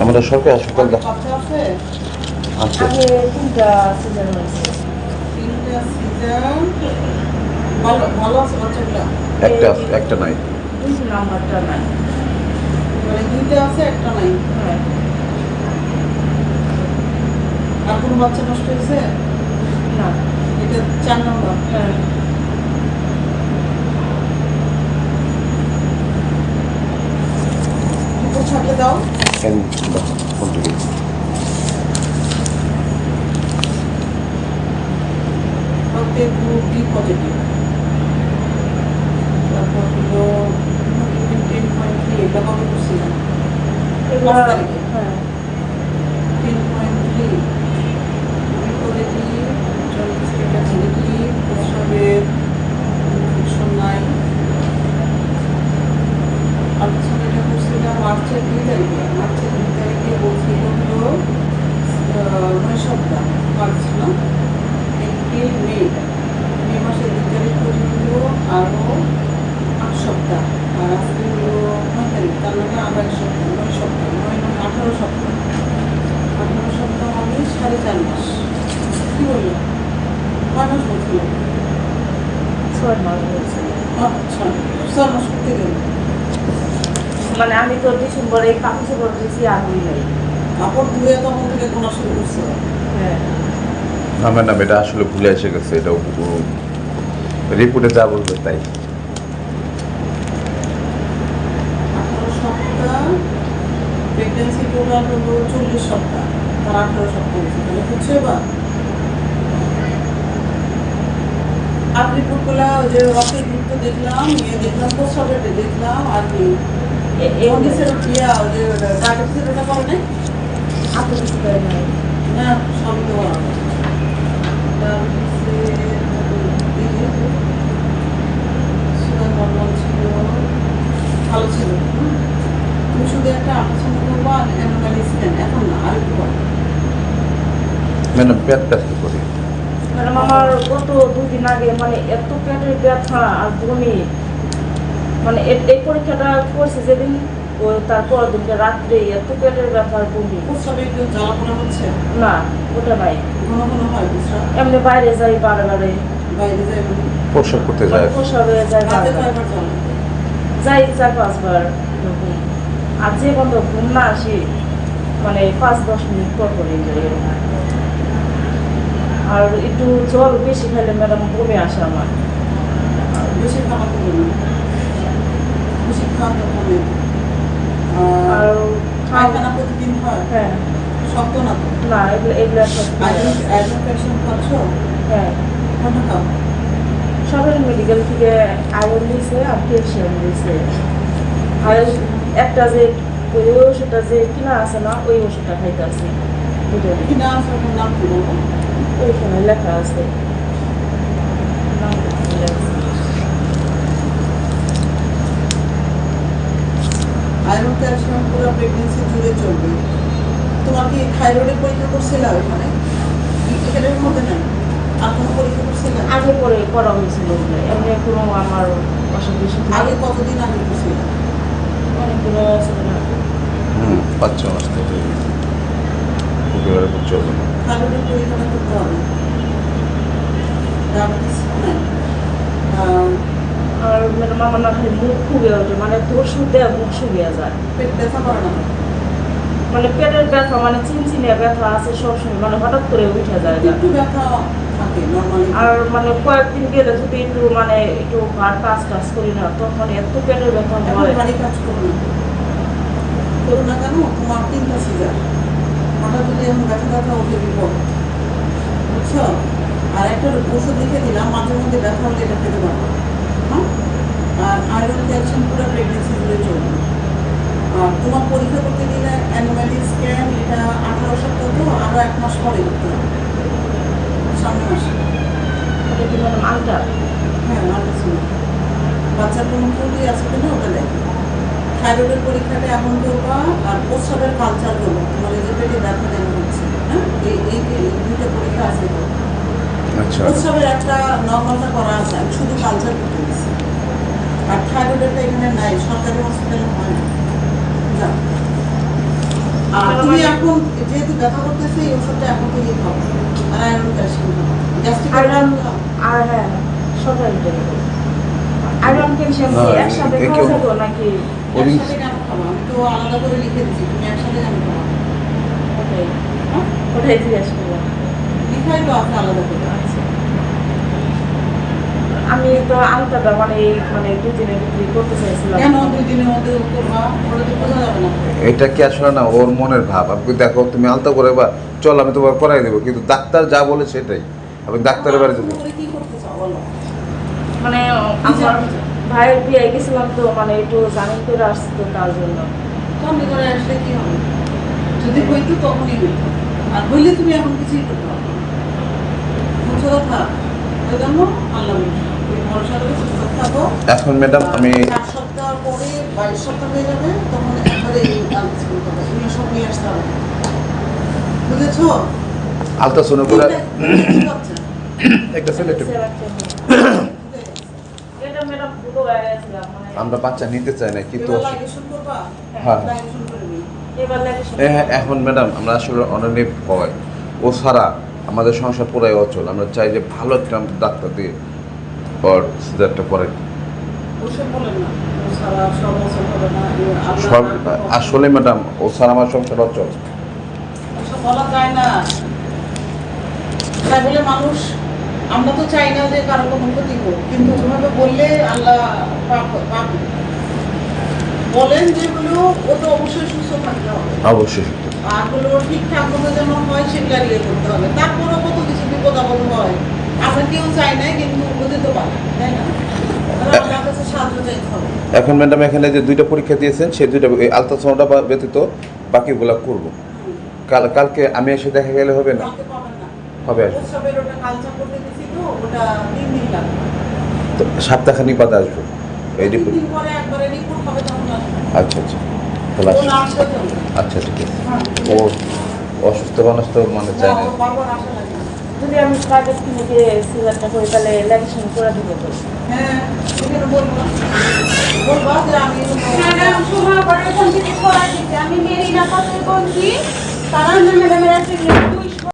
আমরা সরকারি হাসপাতাল বাচ্চা আছে? আচ্ছা আগে 3টা সিজার হয়েছে। 3টা সিজার। ভালো ভালো আছে বাচ্চাগুলো? একটা নাই 2 নাম্বারটা নাই। মানে 2টা আছে, একটা নাই। হ্যাঁ। আর কোনো বাচ্চা নষ্ট হয়েছে? না। এটা 4 নম্বর। হ্যাঁ। রিপোর্ট থাকলে দাও। কেন ফোন থেকে ওতে গ্রুপ বি পজিটিভ। তারপর হলো 10.3 এটা কবে করছিলাম? এগুলো 5 তারিখে। হ্যাঁ। 10.3 পজিটিভ, জন্ডিসটা নেগেটিভ, প্রস্রাবের ইনফেকশন নাই। আলোচনা এটা করছিলাম মার্চের 2 তারিখে। মার্চের 2 তারিখে বলছিল হলো 9 সপ্তাহ মার্চ না, এপ্রিল মে মাসের 2 তারিখ পর্যন্ত আরও 8 সপ্তাহ। আর আজকে হলো 9 তারিখ, তার মানে আরও 1 সপ্তাহ, 9 সপ্তাহ, 18 সপ্তাহ। 18 সপ্তাহ মানে 4.5 মাস। কি বললো? 5 মাস বলছিল। 6 মাস হয়েছে। আচ্ছা, 4 মাস করতে গেল। মানে আমি তো ডিসেম্বরে কাপড় চোপড় দিয়েছি আর হই নাই। কাপড় ধুয়ে তখন থেকে গোনা শুরু করছে। হ্যাঁ। না ম্যাডাম এটা আসলে ভুলে এসে গেছে এটা রিপোর্টে যা বলবে তাই 18 সপ্তাহ, প্রেগনেন্সি টোটাল হলো 40 সপ্তাহ, তার 18 সপ্তাহ হয়েছে। তাহলে হচ্ছে এবার আর রিপোর্টগুলো যে রক্তের গ্রুপ তো দেখলাম, দেখলাম প্রস্রাবের দেখলাম, আর কি জন্ডিসের ইয়া যে ডায়াবেটিসের ওটা করে নাই আপনি কিছু করে নাই। না, সবই তো সুগার নর্মাল ছিল, ভালো ছিল। তুমি শুধু একটা আলোচনা করবো আর অ্যানোমালি স্ক্যান, এখন না আরেকটু পরে। ম্যাডাম পেট ব্যথা করে ম্যাডাম আমার গত 2 দিন আগে মানে এত পেটের ব্যথা আর বমি, মানে এই পরীক্ষাটা করছে যেদিন তারপর দিনকে রাত্রে এত পেটের ব্যথা আর বমি। প্রস্রাবে একটু জ্বালাপোড়া হচ্ছে? না, ওটা নাই। ঘন ঘন হয় প্রস্রাব? এমনি বাইরে যাই বারে বারে, বাইরে যায় মানে? প্রসব করতে যায় প্রসাবে যাই রাতে বারে বারে। কয়বার জ্বালা? যাই 4-5 বার এরকম। আর যে বন্ধ ঘুম না আসি মানে 5-10 মিনিট পর পরে যাই এরকম। আর একটু জল বেশি খাইলে ম্যাডাম বমি আসে আমার। বেশি খাওয়া তো বলি, বেশি খাওয়া তো কমে। আর পায়খানা প্রতিদিন হয়? হ্যাঁ। শক্ত না তো? না, এগুলো সব আয়রন ক্যালসিয়াম খাচ্ছ? হ্যাঁ। কোনটা খাও? সবের মেডিকেল থেকে আয়রন দিয়েছে আর ক্যালসিয়াম দিয়েছে। আর একটা যে ওই ওষুধটা যে কিনা আছে না, ওই ওষুধটা খাইতে আছে। কি নাম আছে ওটার নাম কি বলবো? ওইখানে লেখা আছে। আয়রন ক্যালসিয়াম পুরো প্রেগনেন্সি জুড়ে চলবে। তোমার কি থাইরয়েডের পরীক্ষা করছিলা ওখানে? এটার মধ্যে নাই আর কোনো পরীক্ষা করছিলা? আগে পরে করা হয়েছিল, এমনি কোনো আমার অসুখ বিসুখ আগে কতদিন আগে করছিলা? অনেকগুলো ছিল না। 5-6 মাস থেকে একেবারে চলবে না থাইরয়েডের পরীক্ষাটা করতে হবে। ডায়াবেটিস নাই। আর ম্যাডাম আমার না খালি মুখ ফুগে ওঠে, মানে তোর শুতে মুখ শুকিয়ে যায়। পেট ব্যথা করে না? মানে পেটের ব্যথা মানে চিনচিনে ব্যথা আছে সবসময়, মানে হঠাৎ করে উঠে যায়। একটু ব্যথা থাকে নর্মালি। আর মানে কয়েকদিন গেলে যদি একটু মানে একটু ভার কাজ টাজ করি না তখন এত পেটের ব্যথা হয়। ভারী কাজ করো না, করো না কেন? তোমার 3টা সিজার, হঠাৎ যদি এখন ব্যথা ব্যথা ওঠে বিপদ, বুঝছো? আর একটা ওষুধ লিখে দিলাম, মাঝে মধ্যে ব্যথা হলে এটা খেতে পারবো। হ্যাঁ, আর আয়রন ক্যালসিয়াম পুরো প্রেগনেন্সি জুড়ে চলবে। আর তোমার পরীক্ষা করতে গেলে অ্যানুয়ালি স্ক্যান, এটা 18 সপ্তাহ তো আরও 1 মাস পরে করতে হবে, সামনে মাসে। এটা কি ম্যাডাম আলটা? হ্যাঁ, আল্ট্রাসাউন্ড। বাচ্চার কোনো ত্রুটি আছে কিনা ওটা দেখো। থাইরয়েডের পরীক্ষাটা এখন করবা, আর প্রস্রাবের কালচার করবো, তোমার এই যে পেটে ব্যথা কেন হচ্ছে। হ্যাঁ, এই 2টা পরীক্ষা আছে তো। আচ্ছা প্রস্রাবের একটা নর্মালটা করা আছে, আমি শুধু কালচার করতে দিচ্ছি। আর থাইরয়েডেরটা এখানে নাই, সরকারি হসপিটালে হয় না। যা আর তুমি এখন যেহেতু ব্যথা করতেছে এই ওষুধটা এখন থেকে খাও, আর আয়রন ক্যালসিয়াম খাও, গ্যাস্ট্রিক আয়রন আর হ্যাঁ সকালে আয়রন ক্যালসিয়াম কি না, একসাথে এ খাওয়া কেউ- যাবে নাকি? একসাথে কেন খাবো? আমি তো আলাদা করে লিখে দিচ্ছি, তুমি একসাথে কেন খাবো? ওটাই হ্যাঁ? ওটাই জিজ্ঞেস করলাম। লিখাই তো আছে আলাদা করে। আচ্ছা। আমি তো আলতাটা মানে দুদিনের ভিতরে করতে চাইছিলাম। কেন 2 দিনের মধ্যে করবা? ওটা তো বোঝা যাবে না। এটা কি আসলে না ওর মনের ভাব। আপনি দেখো তুমি আলতা করে বা চল আমি তোমার করাই দেবো, কিন্তু ডাক্তার যা বলে সেটাই। আপনি ডাক্তারের বাড়ি যেতে করে কি করতে চাও বলো? মানে আমার ভাইয়ের বিয়ে গেছিলাম তো মানে একটু জামিন করে আসছি তো তার জন্য। সামনে করে আসলে কি হবে? যদি হইতো তখনই হইতো, আর হইলে তুমি এখন কিছুই করতে পারবে না। বুঝছো কথা? ওই জন্য আল্লাহ ভরসা। ওই ভরসা করে সুস্থ থাকো। এখন ম্যাডাম আমি 4 সপ্তাহ পরে 22 সপ্তাহ হয়ে যাবে, তখন একবারে এই কাজ শুরু করবে। এগুলো সব নিয়ে আসতে হবে। বুঝেছো? আলট্রাসাউন্ড করে কি হচ্ছে? একটা সিলেক্ট এটা ম্যাডাম দুটো গেছিলাম মানে আমরা বাচ্চা নিতে চাই না, কিন্তু এবার ligation করবা? হ্যাঁ। ligation করে নিই। এবার লাগে এখন ম্যাডাম আমরা আসলে অনেক ভয়, ও ছাড়া আমাদের সংসার পুরাই অচল। আমরা চাই যে ভালো একটা ডাক্তার দিয়ে ওর সিজারটা করে। ওসব বলেন না। ও সারা সব বছর হবে না। আল্লাহ সব না করুক। আসলে ম্যাডাম ও ছাড়া আমার সংসার অচল। ওসব বলা যায় না। তাই বলে মানুষ, আমরা তো চাই না যে কারো কোনো ক্ষতি হোক, কিন্তু ওভাবে বললে আল্লাহ পাপ দিবে। বলেন যেগুলো ও তো অবশ্যই সুস্থ থাকতে হবে, অবশ্যই আর গুলো ঠিকঠাক মতো যেন হয় সেগুলো ইয়ে করতে হবে। তারপরও কত কিছু বিপদ আপদ হয়, আমরা কেউ চাই না, কিন্তু হতে তো পারে, তাই না? তাহলে আমার কাছে সাহায্য চাইতে হবে। এখন ম্যাডাম এখানে যে 2টা পরীক্ষা দিয়েছেন সেই 2টা আলট্রাসাউন্ডটা ব্যতীত বাকিগুলো করব। কালকে আমি এসে দেখা গেলে হবে না? কালকে পাবেন না। হবে আসবে প্রস্রাবের ওটা কালচার করতে দিছি তো, ওটা 3 দিন লাগবে। তো সপ্তাহখানিক বাদে আসবো এই 3 রিপোর্ট। দিন পরে একবারে রিপোর্ট হবে, তখন আসবে। আচ্ছা আচ্ছা তাহলে ও আসি। না আসলে চলবে। আচ্ছা ঠিক আছে। হ্যাঁ, ও অসুস্থ মানুষ তো মানে চাই না। ও বারবার আসা লাগে না। যদি আমি প্রাইভেট ক্লিনিকে সিজারটা করি তাহলে ল্যাগেশন করে দেবো তো। হ্যাঁ, এখানে বলবা যে আমি ম্যাডাম শোনা পরে ফোন থেকে করা দিতে আমি মেরিনা পাতে বলছি তারা ম্যাডামের একটা